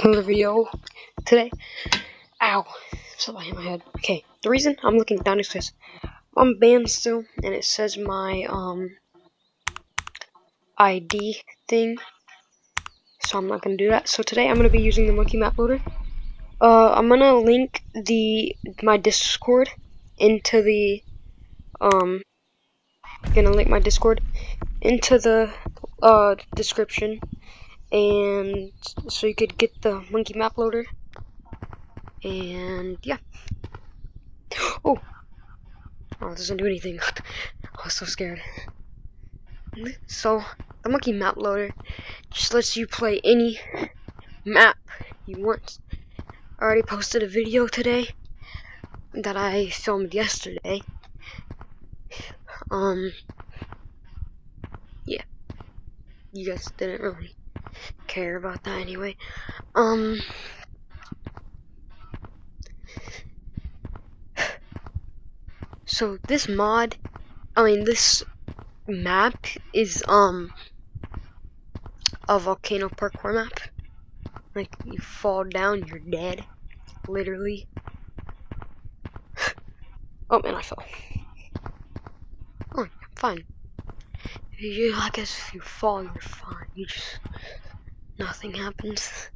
Another video today. Ow, something hit my head. Okay, the reason I'm looking down is because I'm banned still, and it says my ID thing, so I'm not gonna do that. So today I'm gonna be using the monkey map loader. I'm gonna link my Discord into the description, and so you could get the monkey map loader. And yeah. Oh, it doesn't do anything. I was so scared. So, the monkey map loader just lets you play any map you want. I already posted a video today that I filmed yesterday. Yeah. You guys didn't really care about that anyway. So this this map is a volcano parkour map. Like, you fall down, you're dead. Literally. Oh man, I fell. Oh, I'm fine. I guess if you fall, you're fine. Nothing happens.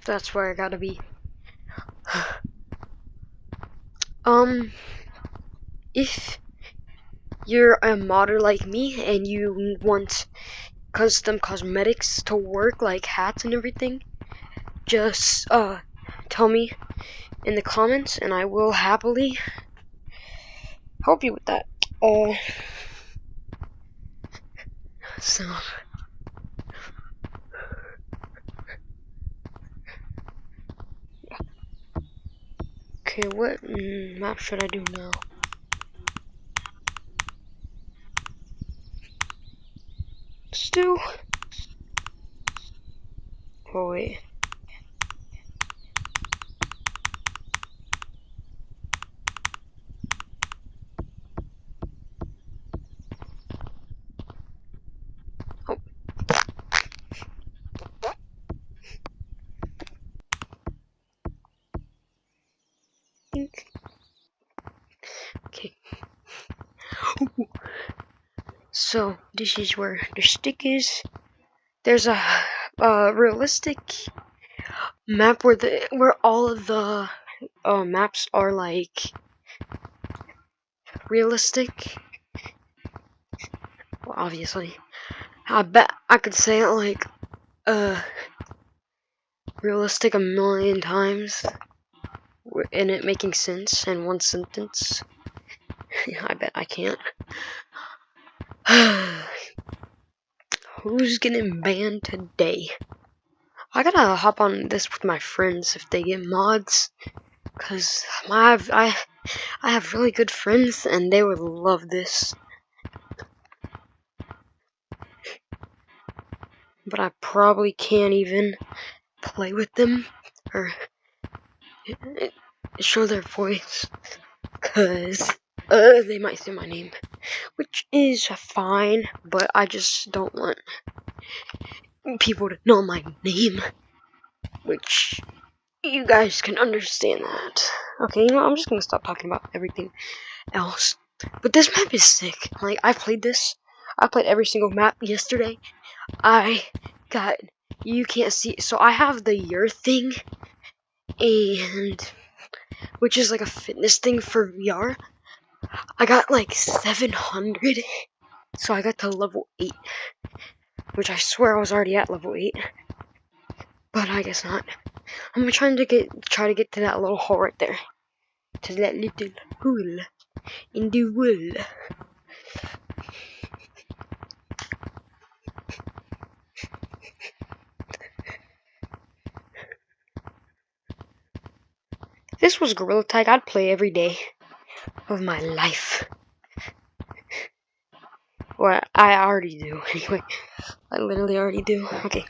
That's where I gotta be. If you're a modder like me and you want custom cosmetics to work, like hats and everything, just tell me in the comments and I will happily help you with that. So okay, what map should I do now? Still. Oh wait. Oh. Okay. So this is where the stick is. There's a realistic map where all of the maps are like realistic. Well, obviously, I bet I could say it like realistic a million times, and it making sense in one sentence. I bet I can't. Who's getting banned today? I gotta hop on this with my friends if they get mods, cause I have really good friends and they would love this. But I probably can't even play with them or show their voice, cause they might say my name, which is fine, but I just don't want people to know my name, which you guys can understand that. Okay, I'm just gonna stop talking about everything else. But this map is sick. Like, I played every single map yesterday. You can't see it. So I have the year thing, and which is like a fitness thing for VR. I got like 700, so I got to level 8, which I swear I was already at level 8, but I guess not. I'm trying to try to get to that little hole right there, to that little hole in the wall. this was Gorilla Tag, I'd play every day of my life. Well, I already do, anyway. I literally already do. Okay.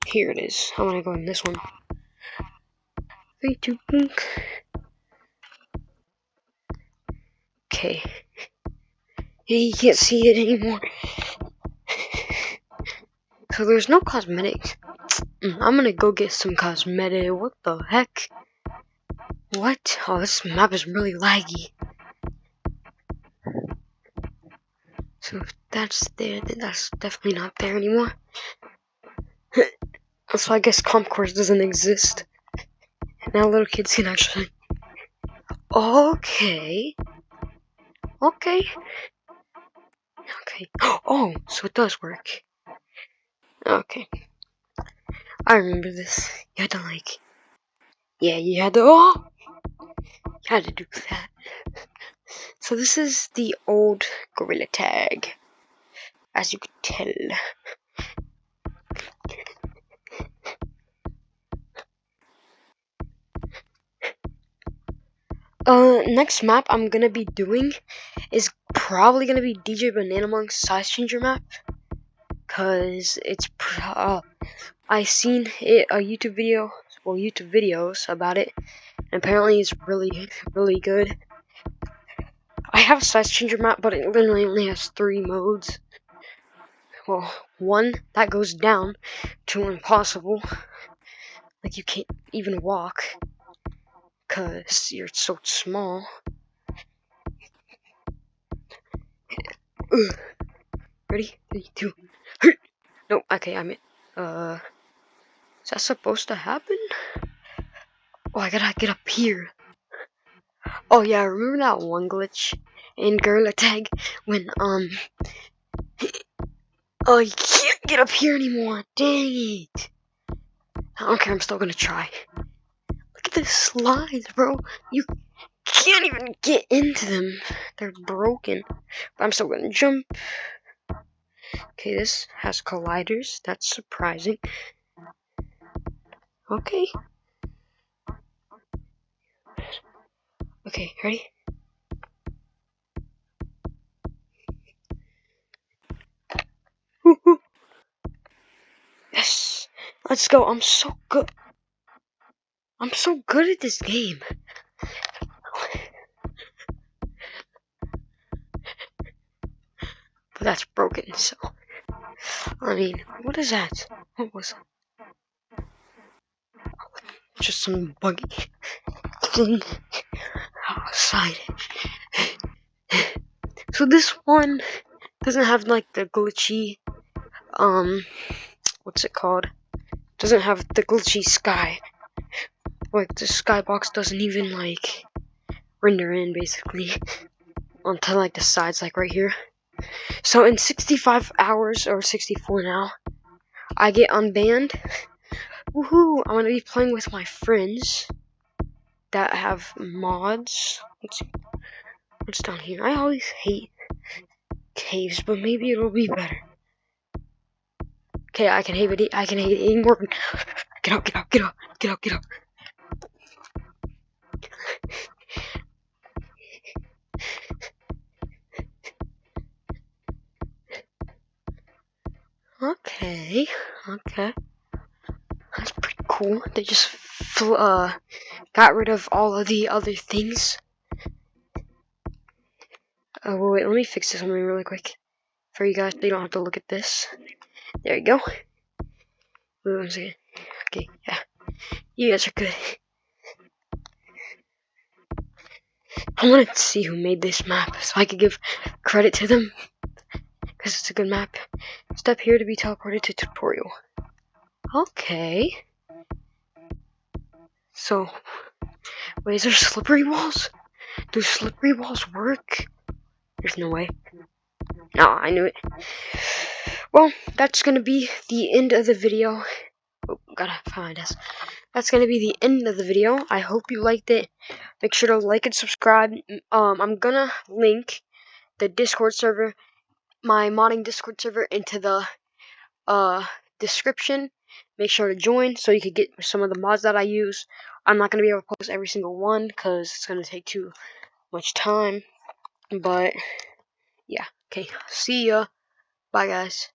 Here it is. I want to go in this one. 3, 2, boink. Okay. Yeah, you can't see it anymore. So there's no cosmetics. I'm gonna go get some cosmetic. What the heck? What? Oh, this map is really laggy. So if that's there, then that's definitely not there anymore. So I guess comp course doesn't exist. Now little kids can actually... Okay. Okay. Okay. Oh, so it does work. Okay. I remember this. You had to like... Yeah, you had to... Oh! You had to do that. So this is the old Gorilla Tag. As you could tell. Next map I'm gonna be doing is probably gonna be DJ Banana Monk's Size Changer map. Cause it's I seen it a YouTube video, well YouTube videos about it, and apparently it's really good. I have a Size Changer map, but it literally only has 3 modes. Well, 1 that goes down to impossible, like you can't even walk, cause you're so small. Ugh. Ready? 3, 2. No, okay, I mean, is that supposed to happen? Oh, I gotta get up here. Oh yeah, remember that one glitch in Gorilla Tag when oh, you can't get up here anymore. Dang it! I don't care. I'm still gonna try. Look at the slides, bro. You can't even get into them. They're broken. But I'm still gonna jump. Okay, this has colliders. That's surprising. Okay. Okay, ready? Woo-hoo. Yes! Let's go. I'm so good. I'm so good at this game. But that's broken, so... I mean, what is that? What was it? Just some buggy thing outside. So this one doesn't have like the glitchy, what's it called? Doesn't have the glitchy sky. Like the skybox doesn't even like render in basically onto like the sides, like right here. So in 65 hours or 64 now, I get unbanned. Woohoo! I'm gonna be playing with my friends that have mods. What's down here? I always hate caves, but maybe it'll be better. Okay, I can hate it. I can hate it anymore. Get up! Get up! Get up! Get up! Get up! Okay. Okay. That's pretty cool. They just got rid of all of the other things. Oh, wait, let me fix this something really quick for you guys so you don't have to look at this. There you go. Wait 1 second. Okay, yeah. You guys are good. I want to see who made this map so I could give credit to them. Because it's a good map. Step here to be teleported to tutorial. Okay. So, wait, is there slippery walls? Do slippery walls work? There's no way. No, I knew it. Well, that's gonna be the end of the video. Oh, gotta find us. That's gonna be the end of the video. I hope you liked it. Make sure to like and subscribe. I'm gonna link the Discord server, my modding Discord server, into the description. Make sure to join so you can get some of the mods that I use. I'm not going to be able to post every single one because it's going to take too much time. But, yeah. Okay, see ya. Bye, guys.